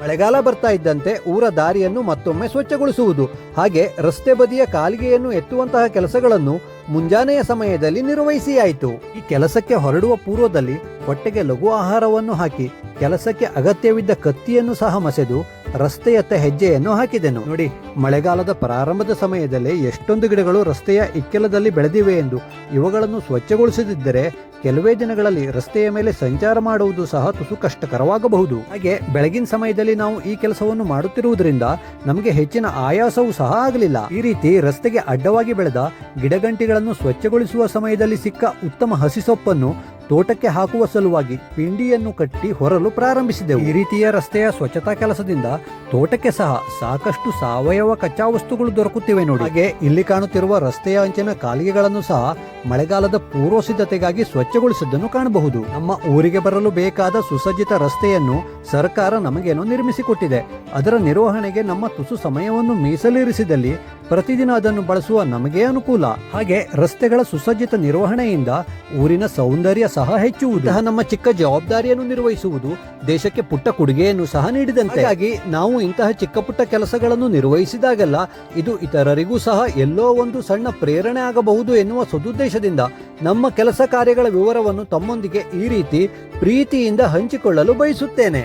ಮಳೆಗಾಲ ಬರ್ತಾ ಇದ್ದಂತೆ ಊರ ದಾರಿಯನ್ನು ಮತ್ತೊಮ್ಮೆ ಸ್ವಚ್ಛಗೊಳಿಸುವುದು, ಹಾಗೆ ರಸ್ತೆ ಬದಿಯ ಕಾಲಿಗೆಯನ್ನು ಎತ್ತುವಂತಹ ಕೆಲಸಗಳನ್ನು ಮುಂಜಾನೆಯ ಸಮಯದಲ್ಲಿ ನಿರ್ವಹಿಸಿಯಾಯಿತು. ಈ ಕೆಲಸಕ್ಕೆ ಹೊರಡುವ ಪೂರ್ವದಲ್ಲಿ ಹೊಟ್ಟೆಗೆ ಲಘು ಆಹಾರವನ್ನು ಹಾಕಿ ಕೆಲಸಕ್ಕೆ ಅಗತ್ಯವಿದ್ದ ಕತ್ತಿಯನ್ನು ಸಹ ಮಸೆದು ರಸ್ತೆಯತ್ತ ಹೆಜ್ಜೆಯನ್ನು ಹಾಕಿದೆನು. ನೋಡಿ, ಮಳೆಗಾಲದ ಪ್ರಾರಂಭದ ಸಮಯದಲ್ಲಿ ಎಷ್ಟೊಂದು ಗಿಡಗಳು ರಸ್ತೆಯ ಇಕ್ಕೆಲದಲ್ಲಿ ಬೆಳೆದಿವೆ ಎಂದು. ಇವುಗಳನ್ನು ಸ್ವಚ್ಛಗೊಳಿಸದಿದ್ದರೆ ಕೆಲವೇ ದಿನಗಳಲ್ಲಿ ರಸ್ತೆಯ ಮೇಲೆ ಸಂಚಾರ ಮಾಡುವುದು ಸಹ ತುಸು ಕಷ್ಟಕರವಾಗಬಹುದು. ಹಾಗೆ ಬೆಳಗಿನ ಸಮಯದಲ್ಲಿ ನಾವು ಈ ಕೆಲಸವನ್ನು ಮಾಡುತ್ತಿರುವುದರಿಂದ ನಮಗೆ ಹೆಚ್ಚಿನ ಆಯಾಸವೂ ಸಹ ಆಗಲಿಲ್ಲ. ಈ ರೀತಿ ರಸ್ತೆಗೆ ಅಡ್ಡವಾಗಿ ಬೆಳೆದ ಗಿಡಗಂಟಿಗಳನ್ನು ಸ್ವಚ್ಛಗೊಳಿಸುವ ಸಮಯದಲ್ಲಿ ಸಿಕ್ಕ ಉತ್ತಮ ಹಸಿ ಸೊಪ್ಪನ್ನು ತೋಟಕ್ಕೆ ಹಾಕುವ ಸಲುವಾಗಿ ಪಿಂಡಿಯನ್ನು ಕಟ್ಟಿ ಹೊರಲು ಪ್ರಾರಂಭಿಸಿದೆವು. ಈ ರೀತಿಯ ರಸ್ತೆಯ ಸ್ವಚ್ಛತಾ ಕೆಲಸದಿಂದ ತೋಟಕ್ಕೆ ಸಹ ಸಾಕಷ್ಟು ಸಾವಯವ ಕಚ್ಚಾ ವಸ್ತುಗಳು ದೊರಕುತ್ತಿವೆ ನೋಡಿ. ಹಾಗೆ ಇಲ್ಲಿ ಕಾಣುತ್ತಿರುವ ರಸ್ತೆಯ ಅಂಚಿನ ಕಾಲಿಗೆಗಳನ್ನು ಸಹ ಮಳೆಗಾಲದ ಪೂರ್ವ ಸಿದ್ಧತೆಗಾಗಿ ಸ್ವಚ್ಛಗೊಳಿಸಿದ್ದನ್ನು ಕಾಣಬಹುದು. ನಮ್ಮ ಊರಿಗೆ ಬರಲು ಬೇಕಾದ ಸುಸಜ್ಜಿತ ರಸ್ತೆಯನ್ನು ಸರ್ಕಾರ ನಮಗೇನೋ ನಿರ್ಮಿಸಿಕೊಟ್ಟಿದೆ. ಅದರ ನಿರ್ವಹಣೆಗೆ ನಮ್ಮ ತುಸು ಸಮಯವನ್ನು ಮೀಸಲಿರಿಸಿದಲ್ಲಿ ಪ್ರತಿದಿನ ಅದನ್ನು ಬಳಸುವ ನಮಗೆ ಅನುಕೂಲ. ಹಾಗೆ ರಸ್ತೆಗಳ ಸುಸಜ್ಜಿತ ನಿರ್ವಹಣೆಯಿಂದ ಊರಿನ ಸೌಂದರ್ಯ ಸಹ ಹೆಚ್ಚುವುದು. ನಮ್ಮ ಚಿಕ್ಕ ಜವಾಬ್ದಾರಿಯನ್ನು ನಿರ್ವಹಿಸುವುದು ದೇಶಕ್ಕೆ ಪುಟ್ಟ ಕೊಡುಗೆಯನ್ನು ಸಹ ನೀಡಿದಂತೆ. ಹಾಗಾಗಿ ನಾವು ಇಂತಹ ಚಿಕ್ಕ ಪುಟ್ಟ ಕೆಲಸಗಳನ್ನು ನಿರ್ವಹಿಸಿದಾಗೆಲ್ಲ ಇದು ಇತರರಿಗೂ ಸಹ ಎಲ್ಲೋ ಒಂದು ಸಣ್ಣ ಪ್ರೇರಣೆ ಆಗಬಹುದು ಎನ್ನುವ ಸದುದ್ದೇಶದಿಂದ ನಮ್ಮ ಕೆಲಸ ಕಾರ್ಯಗಳ ವಿವರವನ್ನು ತಮ್ಮೊಂದಿಗೆ ಈ ರೀತಿ ಪ್ರೀತಿಯಿಂದ ಹಂಚಿಕೊಳ್ಳಲು ಬಯಸುತ್ತೇನೆ.